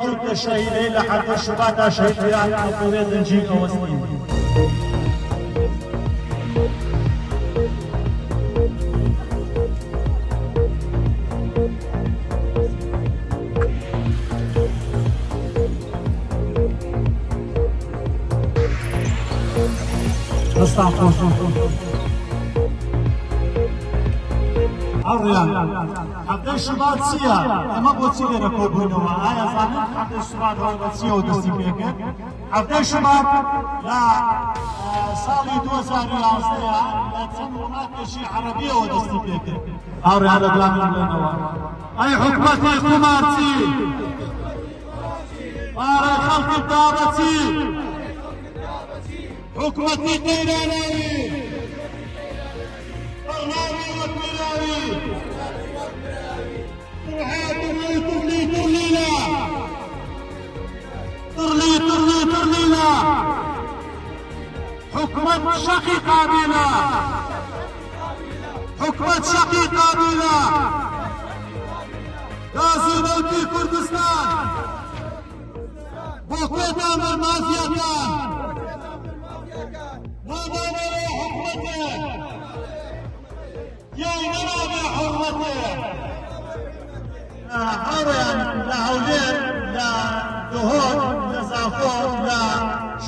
ورود الشهيدين لحد الشباط شهيد فيران القوية دنجي أوستين. أريان حتى الشباب سيا أما بوتسي لركوبونه آية زاني حتى الشباب هو بوتسي ودستي بيك حتى الشباب لا صالي 2011 لا تسمونات شيء عربية ودستي بيك أريان دوام لنا أي حكمتي قماتي أري خلق الدابتي حكمتي تيراني برنامي وكبراوي ترحي ترلي ترلينا ترلينا حكمة شقيقة بنا حكمة شقيقة بنا غازي موتي كردستان بوكوتا من مافيا كان نادانا حكمته يا نرى حرمته لا أريان لا هولير لا دهون لا زافور لا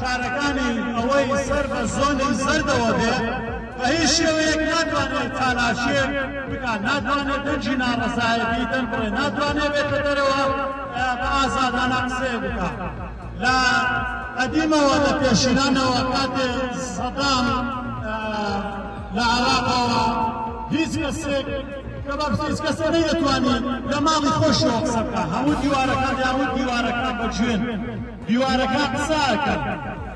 شاركاني أوي سرب الزوني زردوا به فهي شوية نادواني تالاشير بكا نادواني دنجينا رسائي دنبري نادواني بيتدروا بآزادانا قصي بكا لا قديمة ولا بيشيرانا وقات صدام لا عراق هیچ کەسێک کەباب هیچ کەسێ نەیەتوانێت لە ماڵی خۆشەوە قسە بکات هەموو دیوارەکان هەموو دیوارەکان بەجوێن دیوارەکان قسەکەن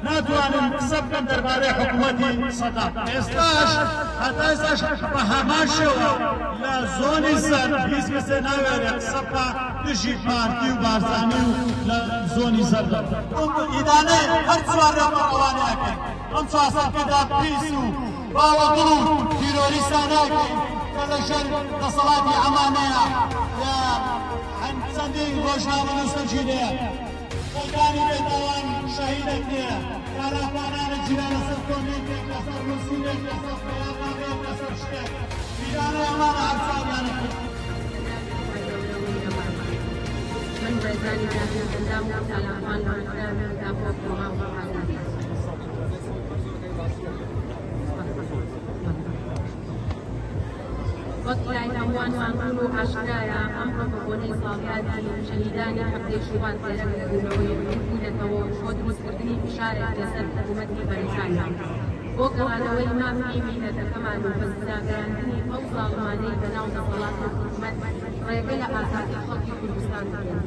ناتوانن قسە بکەن دەربارەی حکوومەتی سەدام ئێستاش هەتا ئێستاش بە هەمان شێوە لە زۆنی سەر هیچ کەسێ ناوێرێت قسە بکات دژی پارتی و بارزانی و لە زۆنی سەردا ئیدانەی هەر چوارڕێ بەڕەوانیاکەن ئەم چوارسەرکەدا پیس و باوەگڵ و تیرۆریستاناکەین کە لەژێر دەسەڵاتی ئەمانەیە لە چەندین ڕۆژنامە نووسەرگیرەیە خۆکانی بێتاوان شەهیدەکرێ کاراپانانە گیرە لەسەر کۆمێکێک لەسەر نووسینێک لەسەر پەیامنامەیەک لەسەر شتێک ئیدانەی ئەمانە هەرچاویانە کرد من ڕێزانی داهێنەردام و تالاپان لەوەدا بۆ پرۆغام وەکلای هەمووان مانگون و ئاشکرایە ئەمڕۆ بە بۆنەی ساڵیادی شەهیدانی هەفتەی شوبان تێرە کردبوونەوەی بوونەتەوە بۆ دروستکردنی فشارێک لەسەر حکوومەتی بەریتانیا بۆ گەڕانەوەی مافی میلەتەکەمان و بەزداگەیاندنی ئەو زاڵمانەی بەناو دەسەڵاتی حکوومەت ڕێگەی لە ئازادی خەڵکی کوردستان بکەن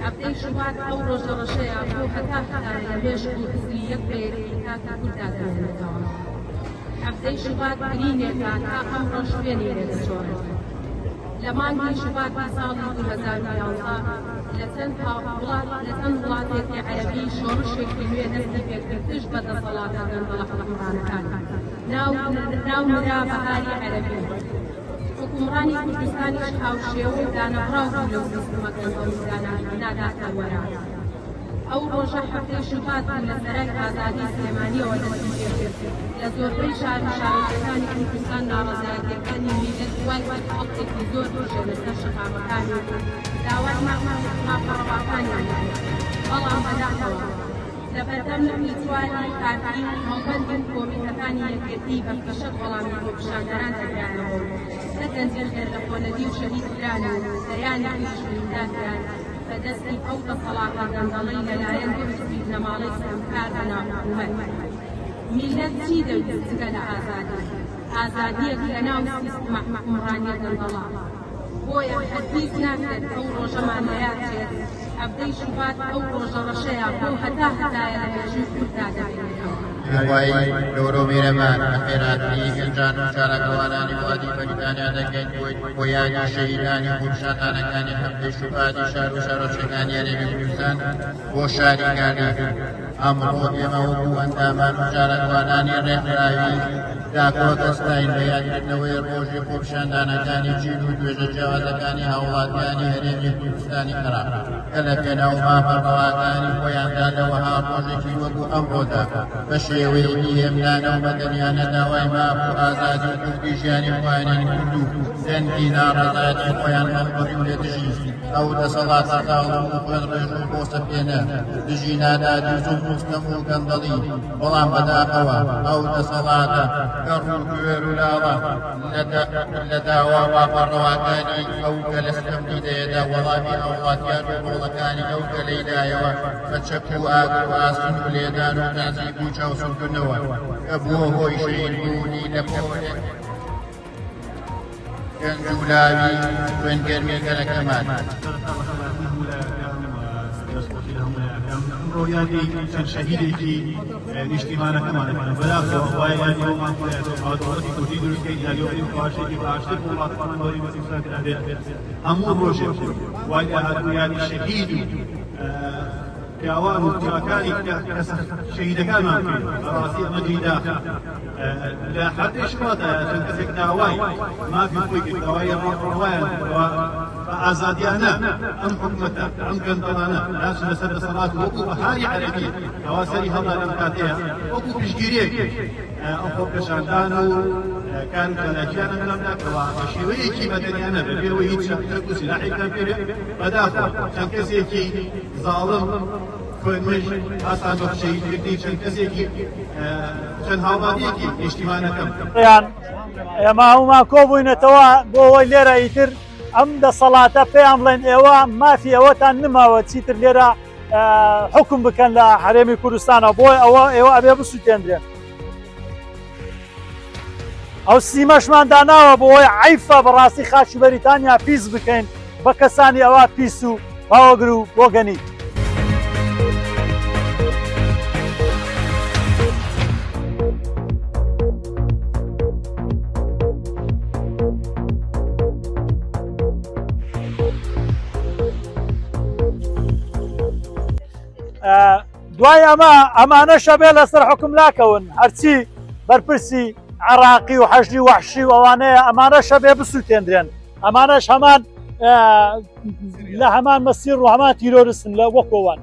هەفتەی شوبان ئەو ڕۆژە ڕەشەیە بۆ هەتا هەتایە لە مێشک و حزبی یەک بەیەکی کاتا کووردا دەهێنێتەوە هەفتەی شوبات گرینێکە تا ئەمڕۆ شوێنی لێدەچۆڕێت لە مانگی شوباتی ساڵی 2011 لە چەند وڵاتێکی عەرەبی شۆڕشێکی نوێ دەستی پێکردش بە دەسەڵاتە گەندەڵە حکومڕانەکان ناو مرا بەهاری عەرەبی حکومڕانی کوردستانیش هاوشێوە و دانەڕاو لەو سیستەمە گەندەڵی ناداتە وەرە ئەو ڕۆژە هەفتەی شوبات لە سەرای ئازادی سلێمانیەوە دەستی پێکرد لە زۆربەی شارەکانی کوردستان ناڕەزایەتیەکانی میلەت دوای خەڵکێکی زۆر تووشە لەسەر شەقامەکانی داوای ماپەڕەواکانیان بەڵام بەداخەوە لە بەردەم نەفیچواری کارتی هەڵبەندن کۆمیتەکانی یەکێتی بە پێشەک وەڵامی بۆ پیشاندەران دەگرانەوە نەتەنجێ لە خۆنەدی و شەهیدکران و سەریانی شویندانکران بەدەستی ئەو دەسەڵاتە گەندەڵەی لەلایەن دروستی نەماڵەی سەرکار بەناو حکوومەت میلەت چی دەوێت جگە لە ئازادی ئازادیەک لەناو سیستەمە حکومڕانیە گەندەڵە بۆیە هەرگیز ناکرێت ئەو ڕۆژەمان لەیادچێت هەفتەی شوبات ئەو ڕۆژە ڕەشەیە بۆ هەتا هەتایە لە مێژووی کورددا دەبێتەوە هەوای گەورە و میرەمان بەخێرهاتنی گەنجان و شارەکەوانانی وڵاتی بەریتانیا دەکەین بۆ یادی شەهیدانی خۆپیشاندانەکانی هەفتەی شوباتی شار و شارۆچکەکانی هەرێمی کوردستان بۆ شاریگانی ئەمڕۆ ئێمە وەکو ئەندامان و شارەکەوانانی ڕێکخراوی داکۆ دەستاین بە یادکردنەوەی ڕۆژی خۆپیشاندانەکانی جین و توێژە جیاوازەکانی هاوڵاتیانی هەرێمی کوردستانی خراپ كلفنا وما فرواكاني ويعدا لوها روجكي وقو أمرودا بشيويكي يمنانا ومدنيانا داوي ما أبو آزادي وكردي جاني وانين كردو زنكي نار زادي ويان منظري ولدجي أو دصلاة سقاو وقد رجو بوسفينا دجينا دادي زوم مستمو كندلي ولام بدا قوا أو دصلاة كرو كويرو لالا لداوا وفرواكاني أو كالسكم لديدا ولامي أولاد وڵەکانی ئەو گەلەیدایەوە بە چەک و ئاگر و ئاسون و لێدان و نازیب و چاوسڕکردنەوە کە بووە هۆی شەیدبوونی لە پۆلێک گەنج و لاوی خوێنگەرمی گەلەکەمان. ڕۆیانی چەند شەهیدێکی نیشتیمانەکەمانەکەن بەداخەوە وایە یادی ئەومان هاتووەتی کوردی دروستکەی یاریۆری پاشێکی باشتر بۆ وڵاتەکانەوەی وەزیفەکرادێت هەموو ڕۆژێک وای لە هاتوویانی شەهید و پیاوان و پیاکانی شەهیدەکانمان کرد بەڕاستی ئەمە گەیداخە لە حەدێش واتە چەند کەسێک داوای مافی خۆی کرد داوای ڕۆڵوایان بە ئازادیانە ئەم حکومەتە ئەم گەندەڵانە ناچن لەسەر دەسەڵات وەکو بەهاری عەرەبی ئەوا سەری هەڵدا لەم کاتەیە وەکو پشتگیریەک ئەم خۆپێشاندان و کار و چالاکییان ئەنجام داکەوە بە شێوەیەکی بەدەنیانە بەبێەوەی هیچ شەڕ و سلاحێکیان پێ بەداخەوە چەند کەسێکی زاڵم خوێنمەش ئاسان بە شەهیدکردنی چەند کەسێکی چەند هاوڵاتیەکی نیشتیمانەکەم ئێمە هەمومان کۆبووینەتەوە بۆ ئەوەی لێرە ئیتر ئەم دەسەڵاتە پێیان بڵێن ئێوە مافی ئەوەتان نماوە چیتر لێرە حکم بکەن لە حرێمی کوردستانە بۆی ئەوە ئێوە ئەبێ بسووتێنرێن. ئەو سیمەشمان داناوە بۆ ئەوەی عیفە بەڕاستی خاچی بەریتانیا پیس بکەین بە کەسانی ئەوە پیس و باوەگر و بۆگەنی. دوای ئەمانەشە بێ لەسەر حکم ناکەون هەرچی بەرپرسی عراقی و حەشری وەحشی و ئەوانەیە ئەمانەشە بێ بسووتێنرێن ئەمانەش هەمان لە هەمان مەسیر و هەمان تیرۆریستن لە وەکۆوان.